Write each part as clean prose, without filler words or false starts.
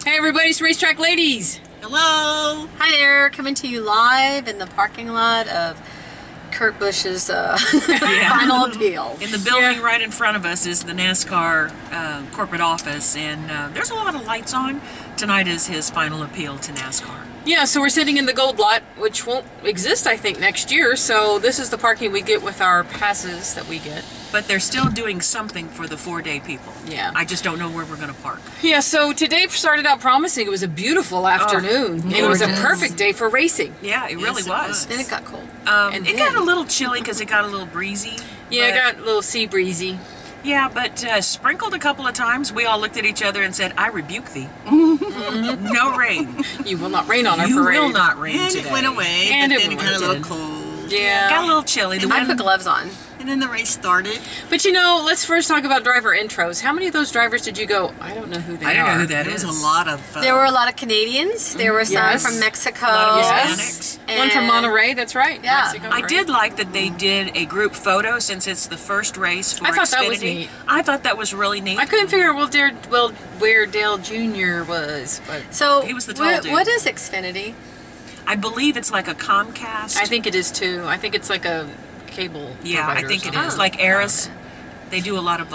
Hey everybody, it's Racetrack Ladies. Hello. Hi there, coming to you live in the parking lot of Kurt Busch's final appeal. In the building right in front of us is the NASCAR corporate office, and there's a lot of lights on. Tonight is his final appeal to NASCAR. Yeah, so we're sitting in the gold lot, which won't exist, I think, next year. So this is the parking we get with our passes that we get. But they're still doing something for the 4-day people. Yeah. I just don't know where we're going to park. Yeah, so today started out promising. It was a beautiful afternoon. It was a perfect day for racing. Yeah, it really was. Then it got cold. And it got a little chilly because it got a little breezy. Yeah, it got a little sea breezy. Yeah, but sprinkled a couple of times. We all looked at each other and said, "I rebuke thee." No rain. You will not rain on our You parade. will not rain And today. it went away, And but it then it got a went. little cold. Yeah. Got a little chilly. The I wind put gloves on. And then the race started. But you know, let's first talk about driver intros. How many of those drivers did you go, I don't know who they are? I don't know who that There was is. a lot of... There were a lot of Canadians. There were some Yes. from Mexico. A lot of Yes. Hispanics. One from and- Monterey, that's right. Yeah. Mexico, I right. did like that they did a group photo since it's the first race for I thought that was Xfinity. neat. I thought that was really neat. I couldn't figure out where Dale Jr. was, but So, He was the tall dude. what is Xfinity? I believe it's like a Comcast. I think it is too. I think it's like a cable. Yeah, I provider or think it something. is. Like Eris, they do a lot of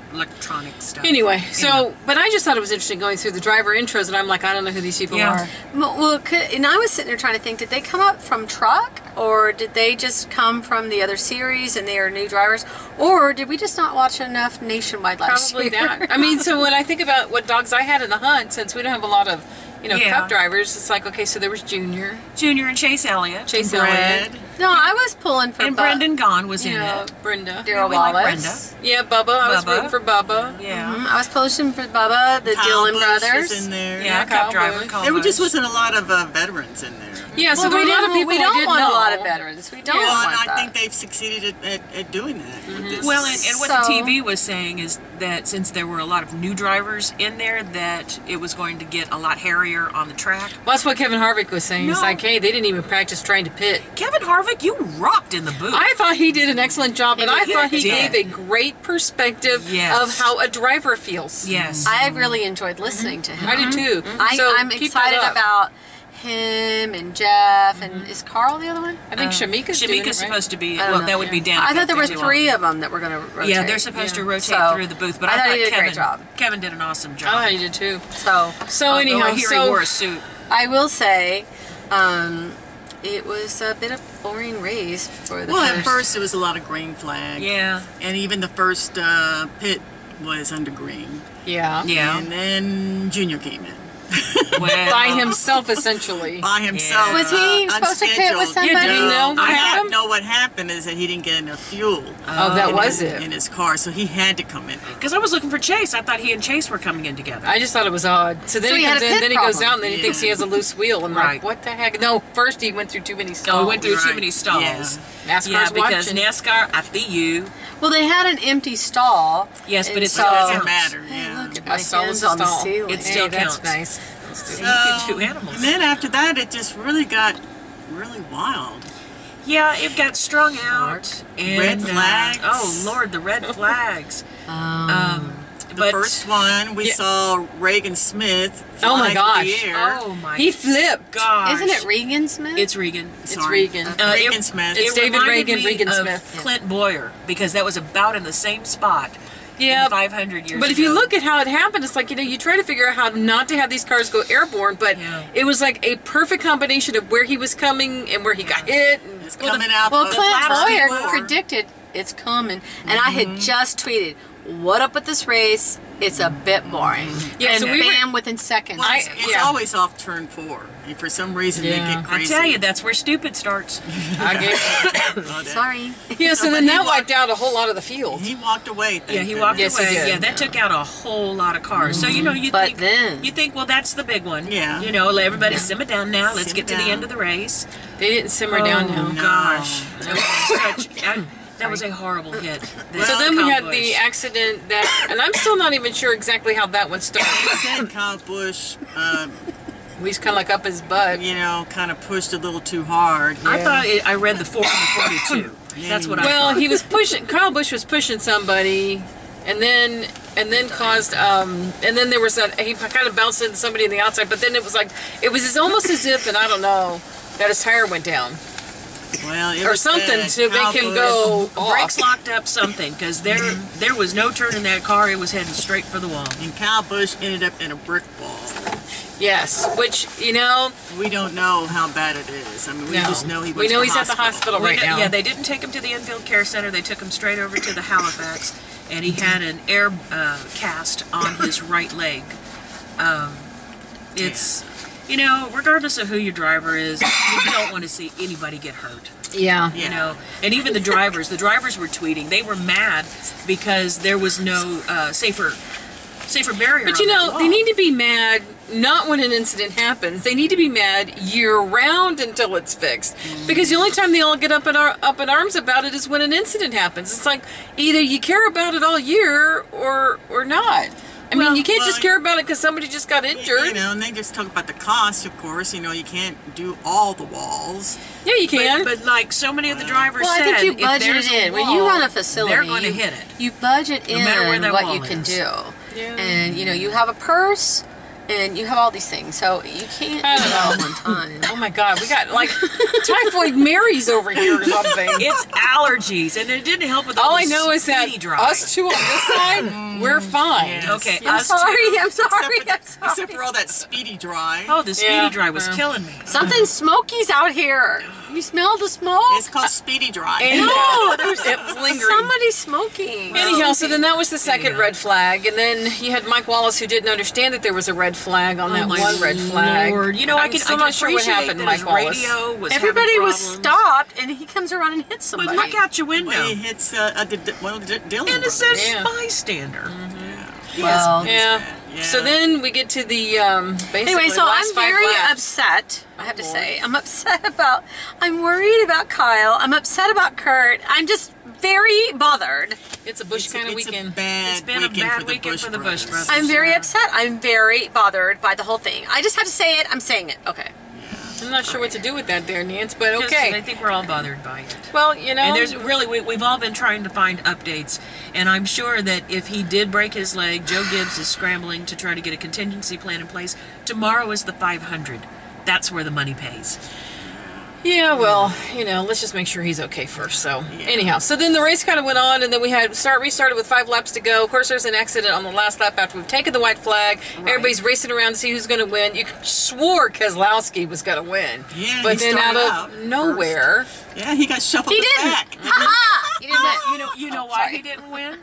electronic stuff. Anyway, so, but I just thought it was interesting going through the driver intros, and I'm like, I don't know who these people Yeah. are. Well, and I was sitting there trying to think, did they come up from truck, or did they just come from the other series and they are new drivers, or did we just not watch enough Nationwide last Probably year? that. I mean, so when I think about what dogs I had in the hunt, since we don't have a lot of, Yeah. Cup drivers, it's like, okay, so there was Junior, Junior and Chase Elliott, Chase Brad. Elliott, No, I was pulling for and Bub- Brendan Gaughan was in it. Brenda. Daryl we like Wallace. Yeah, Bubba. I was Bubba. rooting for Bubba. Yeah, I was pushing for Bubba, the Kyle Dillon Busch brothers. was in there. yeah, Kyle Cup driver. Busch. Kyle There just Busch. wasn't a lot of veterans in there. Yeah, so Well, there were a lot of people we I don't didn't want know. a lot of veterans. We don't Well, want and I that. think they've succeeded at doing that. with this. Well, and what So- the TV was saying is that since there were a lot of new drivers in there, that it was going to get a lot hairier on the track. Well, that's what Kevin Harvick was saying. It's No. like, hey, they didn't even practice trying to pit. Kevin Harvick, you rocked in the booth. I thought he did an excellent job, and I He thought he did. gave a great perspective Yes. of how a driver feels. Yes. I really enjoyed listening to him. I do too. I'm So keep that excited up. about him and Jeff, and is Carl the other one? I think Shamika's doing it, Shamika's right? supposed to be, I don't well, know. that would be Dan. I thought there were too. 3 of them that were going to rotate. Yeah, they're supposed to rotate So, through the booth, but I I thought thought he did a Kevin, great job. Kevin did an awesome job. I thought he did too. So So anyhow, I hear he wore a suit. I will say, it was a bit of a boring race for the Well, first. at first it was a lot of green flag. Yeah, And even the first pit was under green. Yeah. yeah. And then Junior came in. Well, By himself, essentially. By himself. Was he supposed to pit with unscheduled. somebody? Yeah, did he know what I happened? know what happened is that he didn't get enough fuel. Oh, that in was his- it. in his car, so he had to come in. Because I was looking for Chase. I thought he and Chase were coming in together. I just thought it was odd. So then So he he had comes a in, pit then he goes problem. out, and then he thinks he has a loose wheel. And Right. like, what the heck? No, first he went through too many stalls. Oh, we went through too Right. many stalls. Yeah. NASCAR's Yeah, because watching. NASCAR at the U. Well, they had an empty stall. Yes, but and it so, still Doesn't counts. matter. Hey, Yeah. look at A my stall is hands a on the stall. ceiling. It still Hey, that's counts. nice. So you get two animals. And then after that, it just really got really wild. Yeah, it got strung out. And, Red flags. Oh, Lord, the red flags. The first one, we saw Reagan Smith fly Oh my through gosh. the air. Oh, my He flipped. gosh. Isn't it Regan Smith? It's Regan. It's Sorry. Regan. Regan it- Smith. It's It David reminded Reagan, me Regan of Smith. Clint Boyer, because that was about in the same spot. Yeah, 500 years but if you ago. look at how it happened, it's like, you try to figure out how not to have these cars go airborne, but Yeah. it was like a perfect combination of where he was coming and where he got hit. And, It's coming out. Well, of Clint the flaps Boyer before. predicted it's coming, and I had just tweeted, "What up with this race? It's a bit boring." Yeah, and so we were- bam, within seconds. Well, it's yeah. always off turn 4. And for some reason, Yeah. they get I crazy. tell you, that's where stupid starts. I gave, Oh, that- Sorry. yeah, so No, then but he that walked- wiped out a whole lot of the field. He walked away. Yeah, he thank walked goodness. Yes, he away. did. Yeah, that took out a whole lot of cars. So, you But think, then- you think, well, that's the big one. Yeah. You know, let everybody simmer down now. Let's Simmer get to the down. end of the race. They didn't simmer down now. No. Gosh. That was that was a horrible hit. So then we Kyle had Busch. the accident that, and I'm still not even sure exactly how that one started. He said Kyle Busch, He's kind of like up his butt. you know, kind of pushed a little too hard. I thought I read the 4 and the 42. That's what I Well, thought. he was pushing, Kyle Busch was pushing somebody, and then caused and then there was that he kind of bounced into somebody on the outside, but then it was almost as if, and I don't know, that his tire went down. Well, or something to make him go off. Brakes locked up something, because there was no turn in that car. It was heading straight for the wall. And Kyle Busch ended up in a brick wall. Yes, which, we don't know how bad it is. I mean, we just know he's at the hospital right now. Yeah, they didn't take him to the Infield Care Center. They took him straight over to the Halifax, and he had an air cast on his right leg. It's, regardless of who your driver is, you don't want to see anybody get hurt. Yeah. And even the drivers were tweeting. They were mad because there was no safer barrier. But they need to be mad not when an incident happens. They need to be mad year round until it's fixed. Because the only time they all get up in arms about it is when an incident happens. It's like either you care about it all year or not. I mean, you can't just care about it because somebody just got injured. And they just talk about the cost, of course. You can't do all the walls. Yeah, you can. But like so many of the drivers said, I think you budget it in. When you run a facility, they're going to hit it. You budget in what you can do. Yeah. And, you have a purse, and you have all these things. So you can't do it all at one time. Oh, my God. We got, Typhoid Marys over here or something. It's allergies, and it didn't help with all I know is that us two on this side, we're fine. Yes. Okay, I'm sorry. Except for all that speedy dry. Oh, the speedy dry was killing me. Something smoky's out here. You smell the smoke? It's called speedy dry. No, it's lingering. Somebody's smoking. Anyhow, so then that was the second red flag, and then you had Mike Wallace, who didn't understand that there was a red flag on that one red flag. Lord. I'm still not sure what happened, Mike Wallace. Radio was Everybody was stopped, and he comes around and hits somebody. But look out your window. Well, he hits one of the Dillon and it says brothers. bystander. Well, Yeah. So then we get to the basically anyway, so last I'm 5 very laps. upset. I have to say, I'm worried about Kyle. I'm upset about Kurt. I'm just very bothered. It's a Busch kind of weekend. It's been a bad weekend for the Busch brothers. I'm very upset. I'm very bothered by the whole thing. I just have to say it. I'm saying it. Okay. I'm not sure what to do with that there, Nance, but I okay. think we're all bothered by it. Well, And there's really, we've all been trying to find updates, and I'm sure that if he did break his leg, Joe Gibbs is scrambling to try to get a contingency plan in place. Tomorrow is the 500. That's where the money pays. Yeah, well, let's just make sure he's okay first. So, anyhow, so then the race kind of went on, and then we had restarted with 5 laps to go. Of course, there's an accident on the last lap after we've taken the white flag. Right. Everybody's racing around to see who's going to win. You swore Keselowski was going to win. Yeah, but then out of nowhere. First. Yeah, he got shuffled back. He didn't. You know why he didn't win?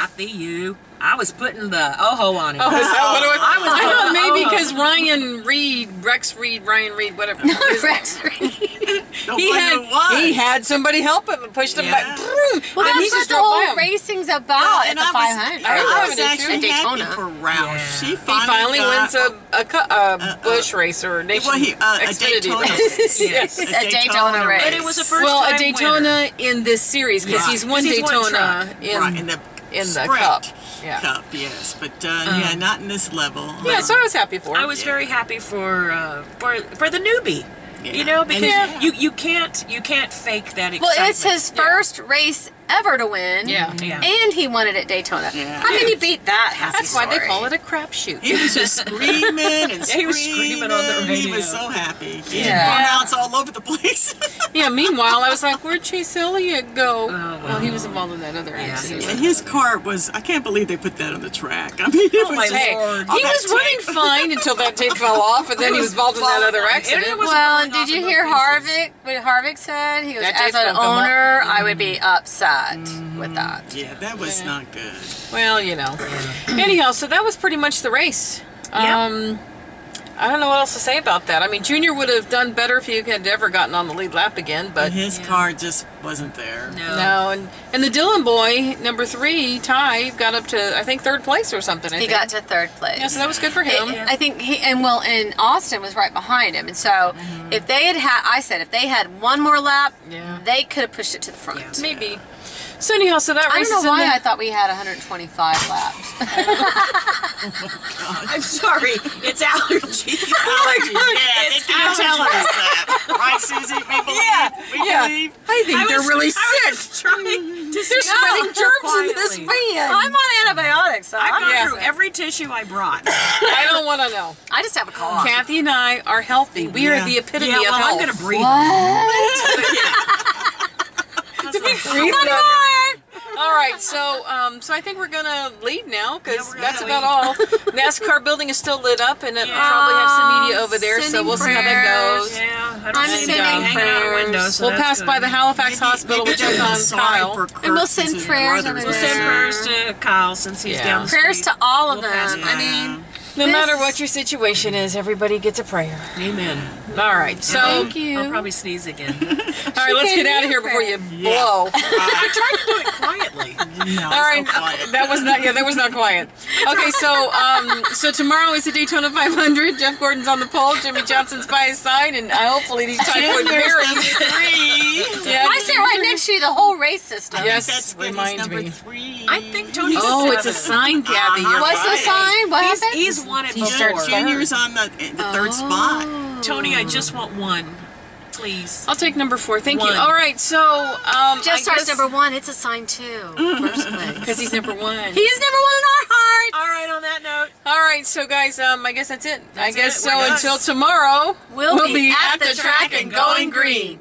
I feel you. I was putting the oho on him. Oh, is that what it was? I thought maybe because Ryan Reed, whatever. No, Rex Reed. He had somebody help him and pushed him back. Well, that's what the whole racing's about at the 500. I was actually at Daytona. happy for Roush. He finally wins a Busch race or Xfinity race. Yes, a Daytona race. And it was a first time a Daytona in this series because he's won Daytona in the Cup. Yeah. Cup, yes, but not in this level. Yeah, so I was happy for him. I was very happy for the newbie. Yeah. Because you can't fake that excitement. Well, it's his first race ever to win. Yeah. And he won it at Daytona. Yeah. How can you beat that happy That's why story? they call it a crapshoot. He was just screaming and he was screaming on the radio. He was so happy. Yeah. Burnouts all over the place. Yeah, meanwhile, I was like, where'd Chase Elliott go? Well, he was involved in that other accident. And his car was, I can't believe they put that on the track. I mean, it was Hey, he was running fine until that tape fell off, and then he was involved in that other accident. Well, did you hear Harvick? What Harvick said? He goes, That as tape an don't come owner, I would be upset with that. Yeah, that was not good. Well, Anyhow, so that was pretty much the race. I don't know what else to say about that. I mean, Junior would have done better if he had ever gotten on the lead lap again, but his car just wasn't there. No, and the Dillon boy, number 3, Ty, got up to I think 3rd place or something. He got to 3rd place. Yeah, so that was good for him. I think and Austin was right behind him, and so if they if they had one more lap, they could have pushed it to the front. Yeah, maybe. So anyhow, so that race I don't know why I thought we had 125 laps. I'm sorry, it's allergies. It's tell us that, right, Susie? We believe. I think they're really sick. I was trying Just They're spreading germs in this quietly. van. I'm on antibiotics, so I've I'm gone Yeah. through every tissue I brought. I don't want to know. I just have a cough. Kathy and I are healthy. We are Yeah. the epitome Yeah, of well, health. I'm going to breathe. To be breathed Come on. on! All right, so I think we're gonna leave now because Yeah, we're that's gonna about all. NASCAR building is still lit up, and it Yeah. probably have some media over there, so Sending we'll see how that prayers. goes. Yeah, I don't I'm see sending anybody hanging out a prayers. window, so We'll that's pass good. by the Halifax Hospital. We'll check on Kyle. And we'll send prayers over We'll there. send prayers to Kyle since he's Yeah. down the Prayers street. to all of We'll pass them. by. I mean, No this matter is- what your situation is, everybody gets a prayer. Amen. All right, so Thank you. I'll probably sneeze again. all right, let's get out of here before you blow. I tried to do it quietly. No, All right, so quiet. that was not. Yeah, that was not quiet. Okay, so tomorrow is the Daytona 500. Jeff Gordon's on the pole. Jimmy Johnson's by his side, and hopefully these typhoid There's berries. number 3. Yeah, I sit right next to you the whole race system. Yes, That's good. He's remind number me. 3. I think Tony's Oh, it's a 7. sign, Kathy. You're What's the right. sign? What happened? He's won it He before. starts third. Junior's on the third spot. Tony, I just want one. Please. I'll take number 4. Thank you. One. All right, so Jeff starts number 1. It's a sign too. First place. because he's number 1. He is number 1 in our hearts. All right, on that note. All right, so guys, I guess that's it. I That's guess it. so. We're done. Until tomorrow, We'll be at the track and going green.